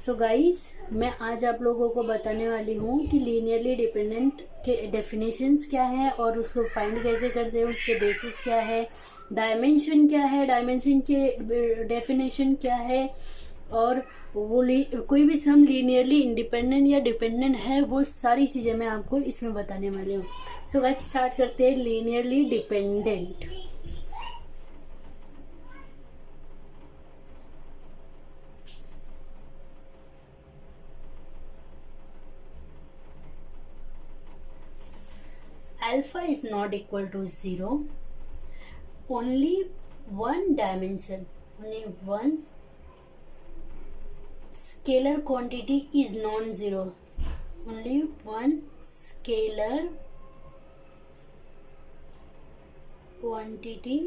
So guys, मैं आज आप लोगों को बताने वाली हूँ कि लीनियरली डिपेंडेंट के डेफिनेशंस क्या है और उसको फाइंड कैसे करते हैं, उसके बेसिस क्या है, डायमेंशन क्या है, डायमेंशन के डेफिनेशन क्या है, और वो कोई भी सम लीनियरली इंडिपेंडेंट या डिपेंडेंट है, वो सारी चीज़ें मैं आपको इसमें बताने वाली हूँ। सो गाइस, स्टार्ट करते हैं linearly dependent. Alpha is not equal to 0. Only one dimension, only one scalar quantity is non-zero. Only one scalar quantity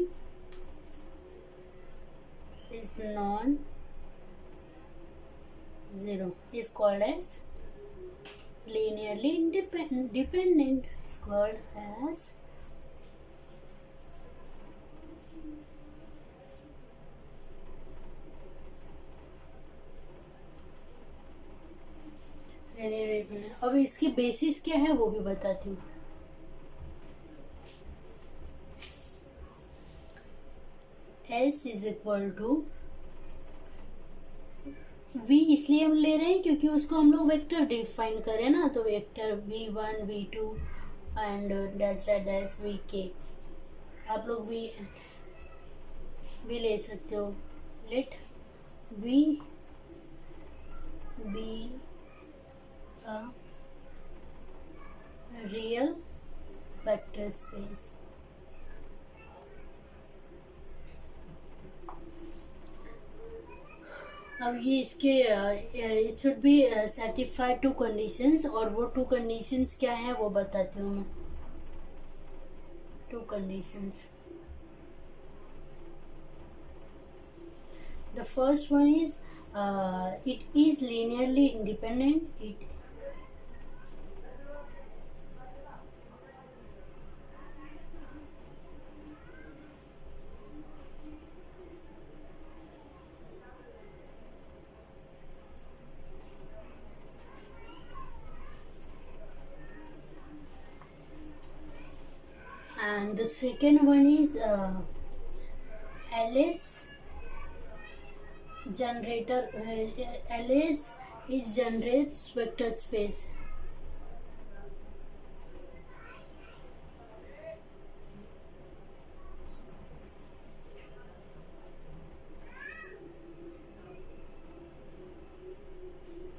is non-zero. Is called as linearly dependent. Is called as linearly dependent. अब इसकी basis क्या है वो भी बताती हूँ। S is equal to v इसलिए हम ले रहे हैं क्योंकि उसको हम लोग वेक्टर डिफाइन करें ना, तो vector v1 v2 and dash dash vk। आप लोग भी ले सकते हो। Let v be a real vector space। अब ये इसके it should be satisfy two conditions, और वो टू कंडीशंस क्या है वो बताती हूँ मैं। To conditions, the first one is it is linearly independent. And the second one is LS generator. LS is generates vector space.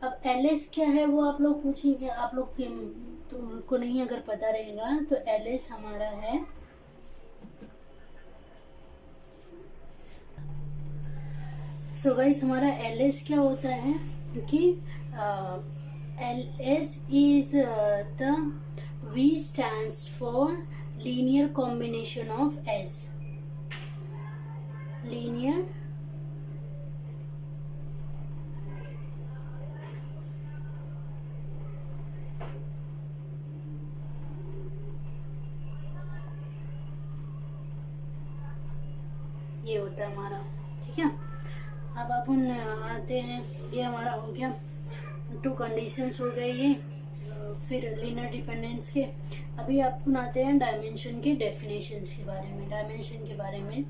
अब LS क्या है वो आप लोग पूछेंगे, आप लोग तुमको नहीं अगर पता रहेगा तो LS हमारा है सो गाइस, हमारा LS क्या होता है, क्योंकि LS is the V stands for linear combination of S, linear ये होता है हमारा, ठीक है। अब अपन आते हैं, ये हमारा हो गया टू कंडीशंस हो गए ये, फिर लीनियर डिपेंडेंस के। अभी अपन आते हैं डायमेंशन के डेफिनेशंस के बारे में। डायमेंशन के बारे में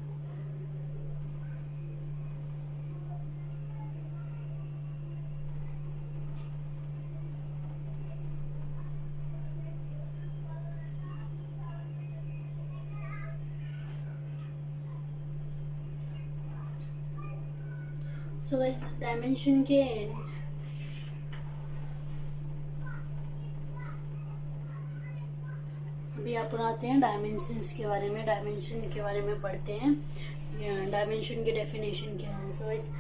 सो डायमेंशन के अभी आप आते हैं डायमेंशंस के बारे में। डायमेंशन के बारे में पढ़ते हैं, डायमेंशन के डेफिनेशन क्या है। सो इस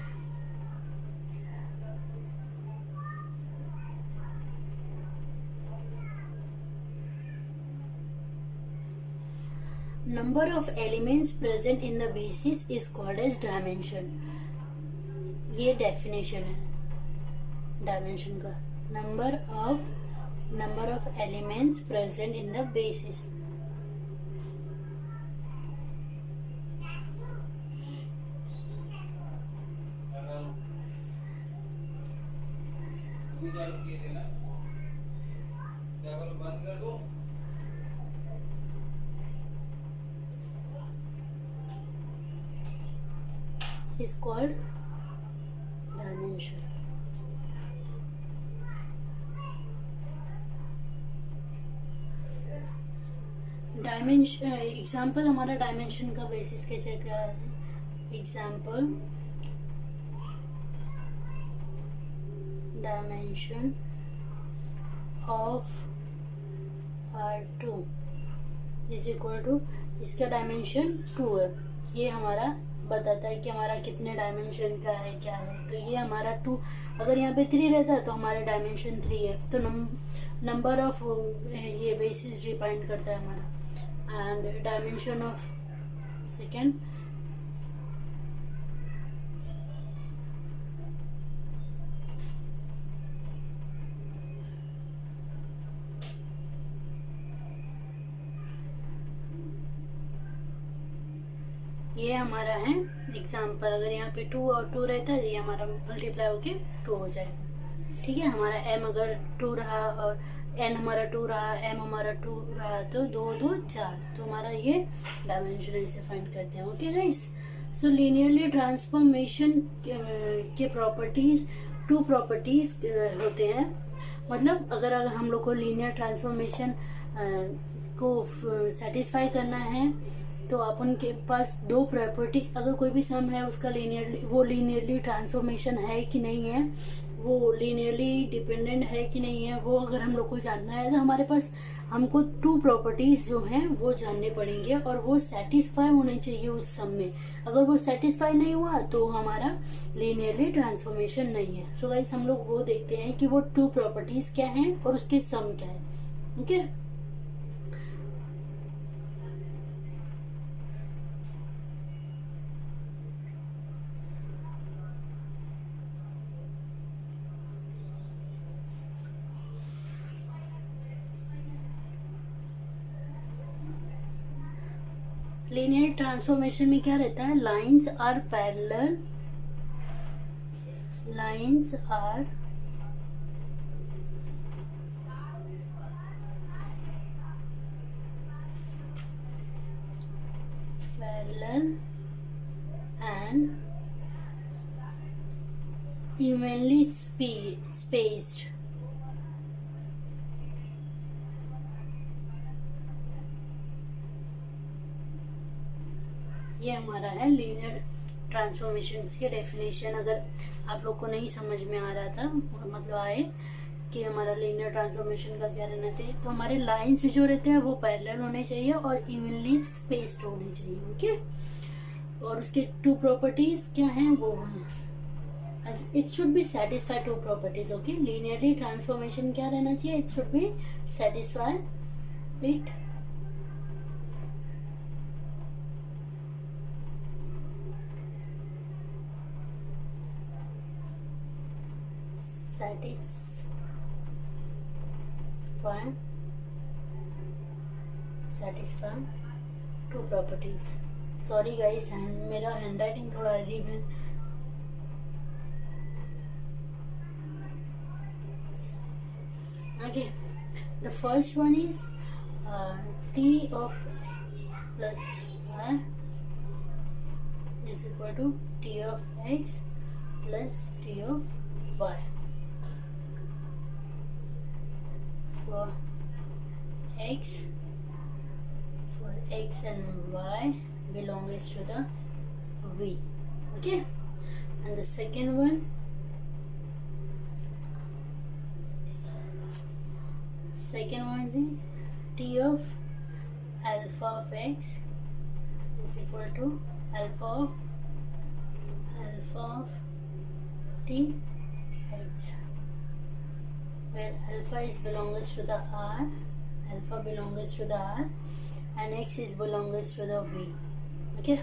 number of elements present in the basis is called as dimension। ये डेफिनेशन है डायमेंशन का। Number of elements present in the basis. is called dimension. Dimension example, हमारा डायमेंशन का बेसिस कैसे क्या है? Example, dimension of R2 is equal to, इसका dimension 2 है। ये हमारा बताता है कि हमारा कितने डायमेंशन का है, क्या है। तो ये हमारा 2, अगर यहाँ पे 3 रहता है तो हमारा डायमेंशन 3 है। तो नंबर ऑफ ये बेसिस डिपेंड करता है हमारा। एंड डायमेंशन ऑफ सेकेंड, ये हमारा है एग्जाम्पल। अगर यहाँ पे 2 और 2 रहता है, ये हमारा मल्टीप्लाई होके 2 हो जाएगा। ठीक है, हमारा m अगर 2 रहा और n हमारा 2 रहा, m हमारा 2 रहा, तो 2 2 4, तो हमारा ये डायमेंशन इसे फाइंड करते हैं। ओके गाइस, सो लीनियरली ट्रांसफॉर्मेशन के प्रॉपर्टीज 2 प्रॉपर्टीज होते हैं। मतलब अगर हम लोग को लीनियर ट्रांसफॉर्मेशन को सेटिस्फाई करना है तो अपन के पास 2 प्रॉपर्टी, अगर कोई भी सम है उसका लीनियरली ट्रांसफॉर्मेशन है कि नहीं है, वो लीनियरली डिपेंडेंट है कि नहीं है, वो अगर हम लोग को जानना है तो हमारे पास हमको 2 प्रॉपर्टीज जो हैं वो जानने पड़ेंगे और वो सेटिस्फाई होने चाहिए उस सम में। अगर वो सेटिस्फाई नहीं हुआ तो हमारा लीनियरली ट्रांसफॉर्मेशन नहीं है। सो गाइस, हम लोग वो देखते हैं कि वो 2 प्रॉपर्टीज क्या हैं और उसके सम क्या है। ओके, लीनियर ट्रांसफॉर्मेशन में क्या रहता है? Lines are parallel, lines are parallel and evenly spaced. ये हमारा है लीनियर ट्रांसफॉर्मेशन के डेफिनेशन। अगर आप लोग को नहीं समझ में आ रहा था, मतलब आए कि हमारा लीनियर ट्रांसफॉर्मेशन का क्या रहना चाहिए, तो हमारे लाइंस जो रहते हैं वो पैरेलल होने चाहिए और इवनली स्पेस्ड होने चाहिए। ओके, और उसके 2 प्रॉपर्टीज क्या हैं? वो हैं, it should be satisfy 2 properties. Okay, linearly transformation क्या रहना चाहिए? It should be satisfy with satisfy 2 properties। Sorry guys, मेरा हैंडराइटिंग थोड़ा अजीब है। Okay, the first one is t of x plus y is equal to t of x plus t of y for x and y belongs to the v. Okay, and the second one is t of alpha of x is equal to alpha of t x, where alpha is belongs to the r, alpha belongs to the r and x is belongs to the v. Okay,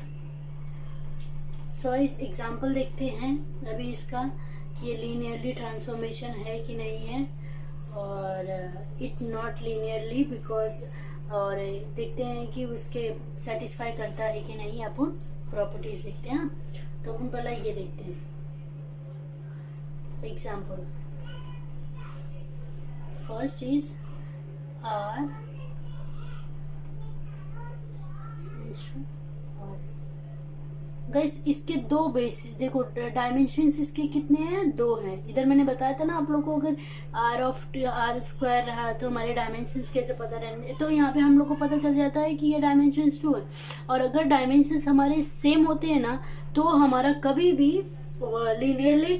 सो इस example देखते हैं अभी इसका कि ये linearly transformation है कि नहीं है, और इट नॉट लीनियरली बिकॉज, और देखते हैं कि उसके सेटिस्फाई करता है कि नहीं। अपन प्रॉपर्टीज देखते हैं। तो अपन पहले ये देखते हैं example. First is R guys, इसके दो बेसिस देखो, डायमेंशंस इसके कितने हैं, दो हैं। इधर मैंने बताया था ना आप लोग को, अगर आर स्क्वायर रहा तो हमारे डायमेंशंस कैसे पता रहेंगे, तो यहाँ पे हम लोग को पता चल जाता है कि ये डायमेंशंस 2 है। और अगर डायमेंशंस हमारे सेम होते हैं ना, तो हमारा कभी भी लीनियरली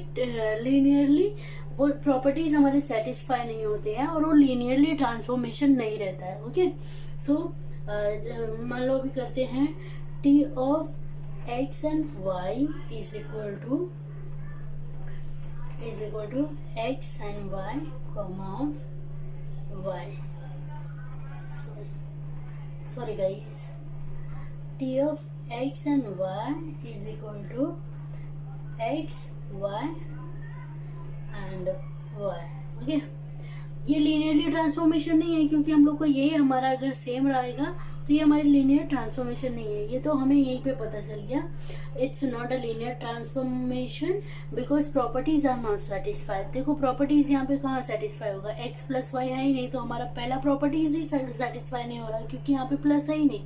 वो प्रॉपर्टीज हमारे सेटिस्फाई नहीं होते हैं, और वो लीनियरली ट्रांसफॉर्मेशन नहीं रहता है। ओके, सो मान लो अभी करते हैं T of x and y is equal to x and y comma of y. Sorry guys, t of x and y is equal to x, y and y. Okay, ये linearly transformation नहीं है, क्योंकि हम लोग को ये हमारा अगर सेम रहेगा तो ये हमारी लीनियर ट्रांसफॉर्मेशन नहीं है। ये तो हमें यहीं पे पता चल गया, it's not a linear transformation because properties are not satisfied. देखो प्रॉपर्टीज यहाँ पे कहाँ सेटिस्फाई होगा, x प्लस वाई है ही नहीं, तो हमारा पहला प्रॉपर्टीज ही सेटिस्फाई नहीं हो रहा, क्योंकि यहाँ पे प्लस है ही नहीं।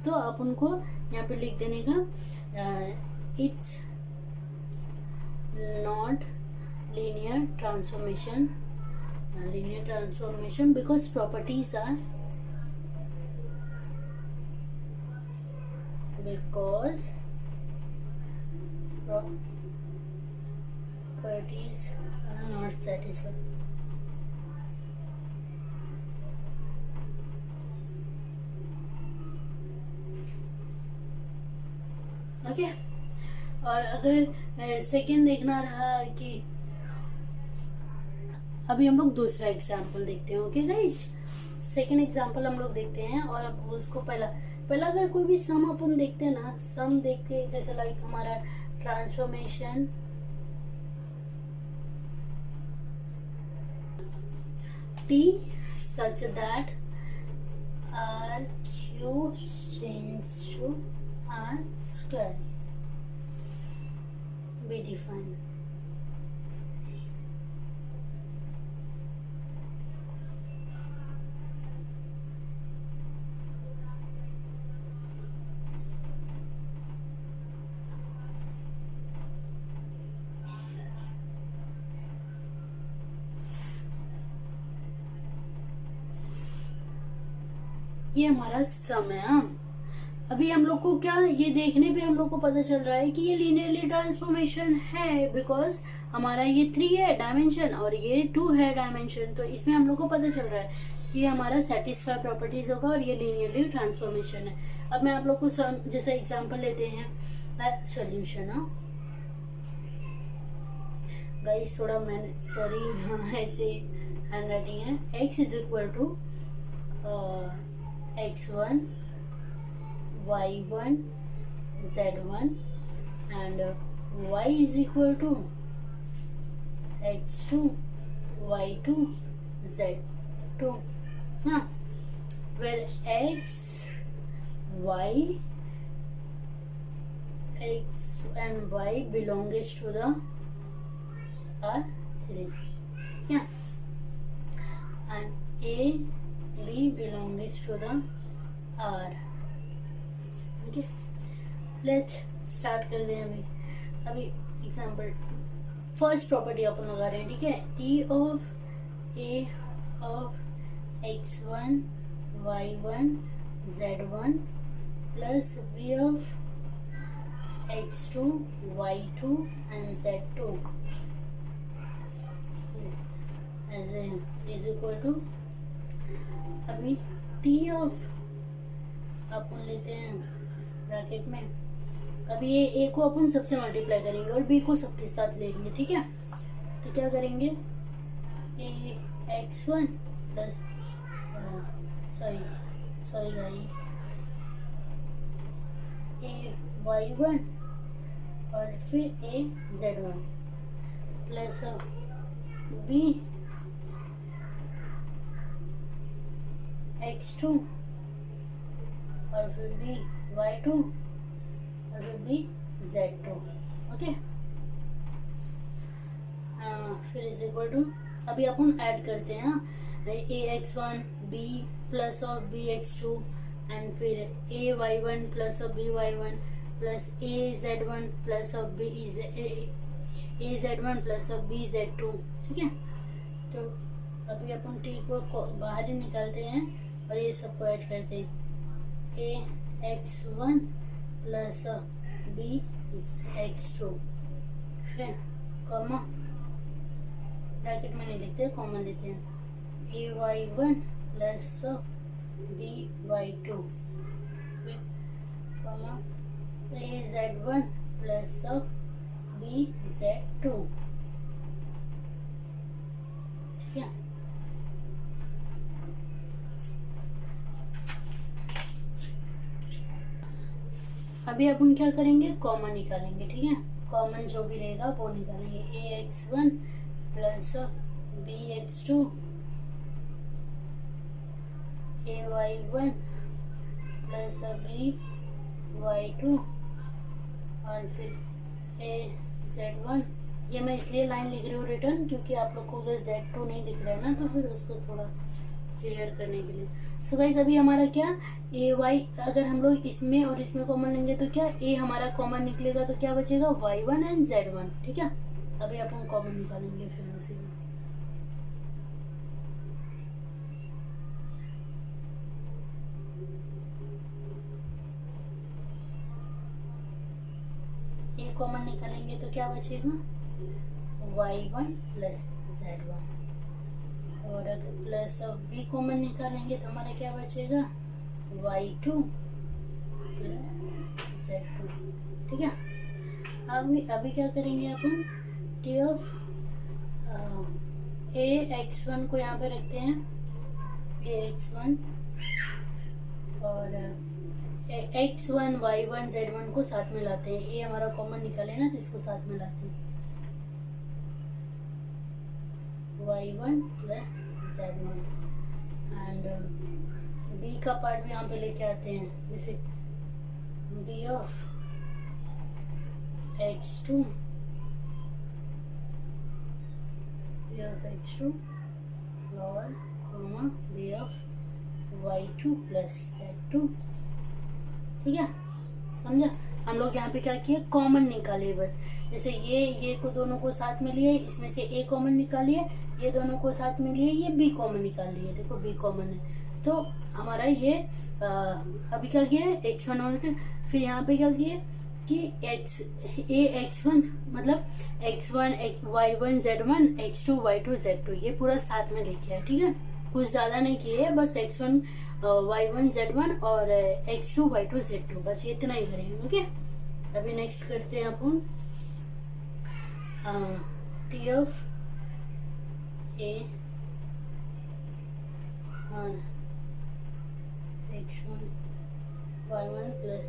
तो आप उनको यहाँ पे लिख देने का, it's not linear transformation because properties are not satisfied. Okay, और अगर सेकंड देखना रहा कि अभी हम लोग दूसरा एग्जाम्पल देखते हैं। ओके गाइस, सेकंड एग्जाम्पल हम लोग देखते हैं, और अब उसको पहला अगर कोई भी सम अपन देखते हैं ना, सम देखते हैं जैसे लाइक हमारा transformation t such that r cube changes to r square be defined. ये हमारा सम है। अभी हम लोग को क्या, ये देखने पे हम लोग को पता चल रहा है कि ये लीनियरली ट्रांसफॉर्मेशन है, बिकॉज हमारा ये 3 है डायमेंशन और ये 2 है डायमेंशन। तो इसमें हम लोग को पता चल रहा है कि हमारा सेटिस्फाई प्रॉपर्टीज होगा और ये लीनियरली ट्रांसफॉर्मेशन है। अब मैं आप लोग को जैसे एग्जांपल लेते हैं सॉल्यूशन। गाइस थोड़ा मैंने सॉरी ऐसे हैंड राइटिंग है। x is equal to x1 y1 z1 and y is equal to x2 y2 z2, where x and y belongs to the R3, and a b belongs to the R. Okay, let's start कर दें। अभी example first property अपन लगा रहे हैं, ठीक है। T of A of x1 y1 z1 plus b of x2 y2 and z2 is equal to, अभी T of अपन लेते हैं ब्रैकेट में, अभी ये ए को अपन सबसे मल्टीप्लाई करेंगे और बी को सबके साथ लेंगे, ठीक है। तो क्या करेंगे, ए x1 प्लस सॉरी गाइस, ए y1 और फिर ए z1 प्लस बी x2 और फिर भी y2 और फिर भी z2, ओके। फिर इज इक्वल टू अभी अपन ऐड करते हैं ax1 b plus of bx2 and फिर ay1 plus of by1 plus az1 plus of az1 plus of bz2। ठीक है, तो अभी अपन टी को बाहर ही निकालते हैं और ये सबको ऐड करते हैं ax1 प्लस bx2, फिर कॉमा ब्रैकेट में नहीं लिखते, कॉमन लेते हैं ay1 plus by2, comma az1 plus bz2। क्या अभी अपन क्या करेंगे, कॉमन निकालेंगे। ठीक है, कॉमन जो भी रहेगा वो निकालेंगे ax1 plus bx2 ay1 plus by2 और फिर az1। ये मैं इसलिए लाइन लिख रही हूँ रिटर्न क्योंकि आप लोग को उधर z2 नहीं दिख रहा है ना, तो फिर उसको थोड़ा क्लियर करने के लिए। सो गाइस अभी हमारा क्या ay, अगर हम लोग इसमें और इसमें कॉमन लेंगे तो क्या a हमारा कॉमन निकलेगा, तो क्या बचेगा y1 एंड z1। ठीक है, अभी अपन कॉमन निकालेंगे फिर उसी में। a कॉमन निकालेंगे तो क्या बचेगा y1 प्लस z1, और अगर प्लस ऑफ b कॉमन निकालेंगे तो हमारा क्या बचेगा y2 प्लस z2। ठीक है, अभी क्या करेंगे अपन, टी ऑफ ax1 को यहाँ पे रखते हैं ax1 और x1 y1 z1 को साथ में लाते हैं। a हमारा कॉमन निकाले ना, तो इसको साथ में लाते हैं y1 plus z1 and b का पार्ट भी यहाँ पे लेके आते हैं, जैसे b ऑफ x2 और comma b of y2 plus z2। ठीक है, समझा। हम लोग यहाँ पे क्या किए, कॉमन निकाले बस। जैसे ये को दोनों को साथ में लिए, इसमें से a कॉमन निकालिए, ये दोनों को साथ में लिए, ये b कॉमन निकाल लिए। देखो b कॉमन है, तो हमारा ये अभी क्या किया x1 और फिर यहाँ पे क्या किए कि ax1 मतलब x1 y1 z1 x2 y2 z2 ये पूरा साथ में लिखे है। ठीक है, कुछ ज़्यादा नहीं किए, बस x1 y1 z1 और x2 y2 z2, बस ये इतना ही करेंगे। ओके, अभी नेक्स्ट करते हैं अपन टी ऑफ a और x1 y1 plus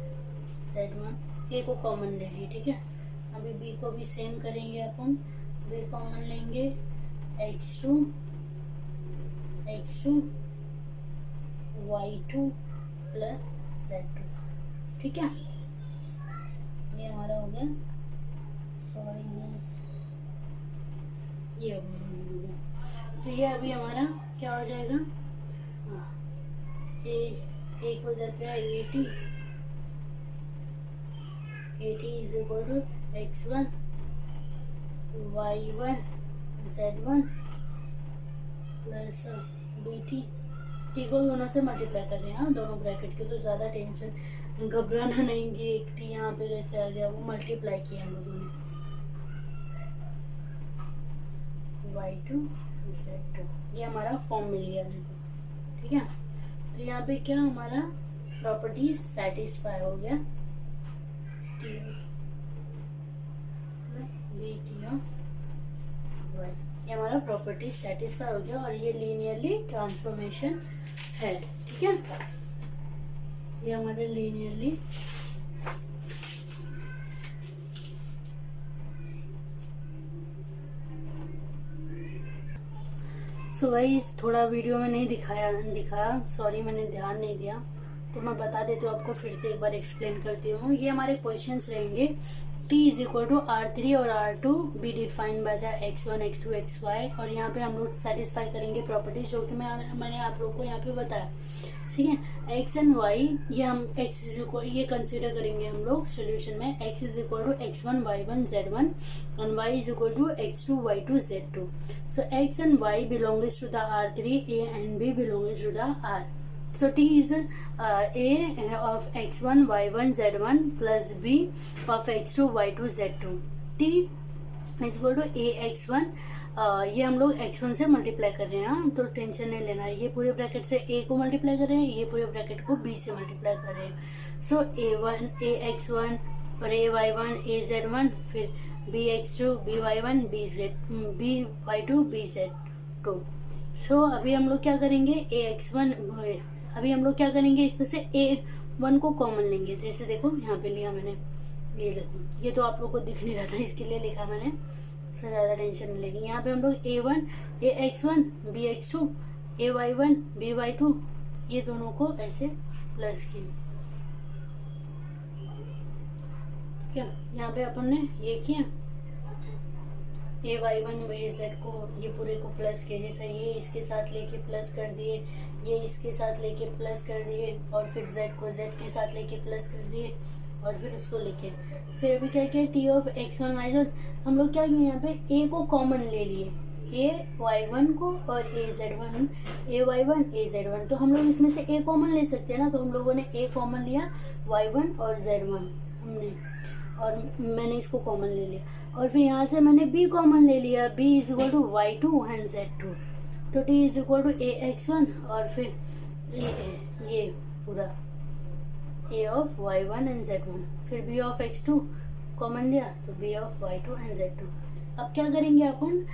z1, a को कॉमन ले लिए। ठीक है, अभी b को भी सेम करेंगे अपन, b कॉमन लेंगे x2 y2 प्लस z2। ठीक है, ये हमारा हो गया, सॉरी ये हो गया। तो ये अभी हमारा क्या हो जाएगा, एक को इधर पे 80 is equal to x1 y1 z1 plus bt। T को दोनों से मल्टीप्लाई कर रहे हैं, हाँ दोनों ब्रैकेट के, तो ज़्यादा टेंशन घबराना नहीं कि एक टी यहाँ पे कैसे आ गया, वो मल्टीप्लाई किया हम लोगों ने y2 z2, ये हमारा फॉर्म मिल गया देखो। ठीक है, तो यहाँ पे क्या हमारा प्रॉपर्टी सेटिस्फाई हो गया, टी बी टी वाई, ये हमारा प्रॉपर्टी सेटिस्फाई हो गया और ये लीनियरली ट्रांसफॉर्मेशन है। ठीक है, ये हमारे लीनियरली सो गाइस थोड़ा वीडियो में नहीं दिखाया, सॉरी मैंने ध्यान नहीं दिया, तो मैं बता देती हूँ आपको, फिर से एक बार एक्सप्लेन करती हूँ। ये हमारे क्वेश्चंस रहेंगे T is equal to R3 और R2 be defined by the x1 x2 xy, और यहाँ पे हम लोग सेटिस्फाई करेंगे प्रॉपर्टीज जो कि मैंने आप लोग को यहाँ पे बताया, ठीक है। x एंड y ये हम x इज इक्वल ये कंसिडर करेंगे हम लोग सोल्यूशन में, x is equal to x1 y1 z1 and y is equal to x2 y2 z2. So x and y belongs to the R3, a and b belongs to the R. So T is a of x1 y1 z1 plus b of x2 y2 z2. T is equal to a x1. ये हम लोग x1 से multiply कर रहे हैं, तो tension नहीं लेना है। ये पूरे ब्रैकेट से a को मल्टीप्लाई कर रहे हैं, ये पूरे ब्रैकेट को b से मल्टीप्लाई कर रहे हैं। सो a x1 और a y1 a z1, फिर b x2 b y1 b y2 b z2. सो अभी हम लोग क्या करेंगे, अभी हम लोग क्या करेंगे, इसमें से a1 को कॉमन लेंगे। जैसे देखो यहाँ पे लिया मैंने, ये देखो, ये तो आप लोग को दिख नहीं रहा था इसके लिए लिखा मैंने, सो ज़्यादा टेंशन नहीं लेंगे। यहाँ पे हम लोग a1 a x1 b x2 a y1 b y2 ये दोनों को ऐसे प्लस किए, ठीक है। यहाँ पे अपन ने ये किया a y1 a z को, ये पूरे को प्लस किए, जैसे ये इसके साथ लेके प्लस कर दिए, ये इसके साथ लेके प्लस कर दिए, और फिर z को z के साथ लेके प्लस कर दिए, और फिर उसको लेके फिर अभी क्या किया, t ऑफ x1 y1, हम लोग क्या किए यहाँ पे a को कॉमन ले लिए, a y1 को और a z1 a y1 a z1, तो हम लोग इसमें से a कॉमन ले सकते हैं ना, तो हम लोगों ने a कॉमन लिया y1 और z1 हमने, और मैंने इसको कॉमन ले लिया, और फिर यहाँ से मैंने b कॉमन ले लिया, b is equal to y2 and z2, तो t is equal to a x1 और फिर ये पूरा a of y1 and z1, फिर b ऑफ x2 कॉमन लिया, तो b of y2 and z2. अब क्या करेंगे अपन,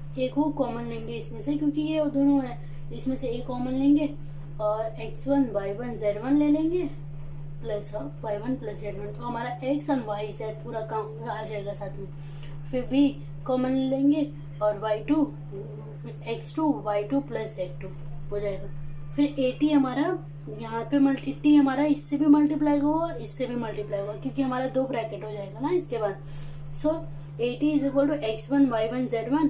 a को कॉमन लेंगे इसमें से, क्योंकि ये दोनों है, तो इसमें से a कॉमन लेंगे और x1 y1 z1 ले लेंगे plus of y1 plus z1, तो हमारा x एंड y z पूरा काम आ जाएगा साथ में। फिर b कॉमन लेंगे और y2 x2 y2 plus z2 हो जाएगा। फिर at हमारा यहाँ पे t हमारा इससे भी मल्टीप्लाई होगा, इससे भी मल्टीप्लाई होगा, क्योंकि हमारा दो ब्रैकेट हो जाएगा ना इसके बाद। So at is equal to x1 y1 z1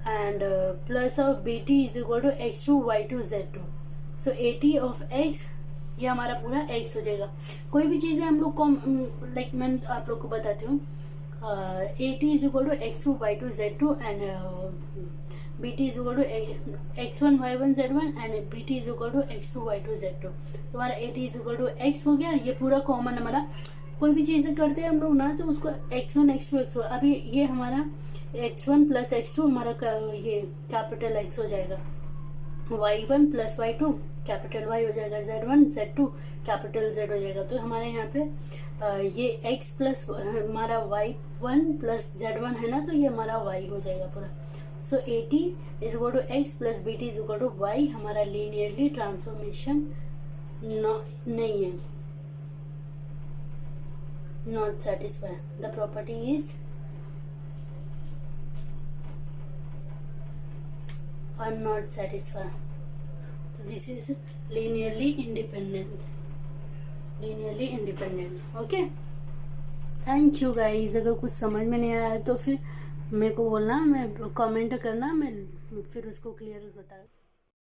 and plus of bt is equal to x2 y2 z2. So at of x ये हमारा पूरा x हो जाएगा। कोई भी चीज़ें हम लोग लाइक मैं आप लोग को बताती हूँ, at is equal to x2 y2 z2 and bt is equal to x1 y1 z1 and bt is equal to x2 y2 z2, तो हमारा at is equal to x हो गया। ये पूरा कॉमन हमारा, कोई भी चीज़ें करते हैं हम लोग ना, तो उसको x1 x2 x2, अभी ये हमारा x1 प्लस x2 हमारा ये कैपिटल x हो जाएगा, y1 plus y2 capital y हो जाएगा, z1 z2 कैपिटल z हो जाएगा। तो हमारे यहाँ पे ये x प्लस हमारा y1 प्लस z1 है ना, तो ये हमारा y हो जाएगा पूरा। So at is equal to x plus bt is equal to y हमारा लीनियरली ट्रांसफॉर्मेशन नहीं है, not satisfy, the property is are not satisfied. So this is linearly independent. Okay, thank you guys. अगर कुछ समझ में नहीं आया तो फिर मेरे को बोलना, मैं कमेंट करना, मैं फिर उसको क्लियर बता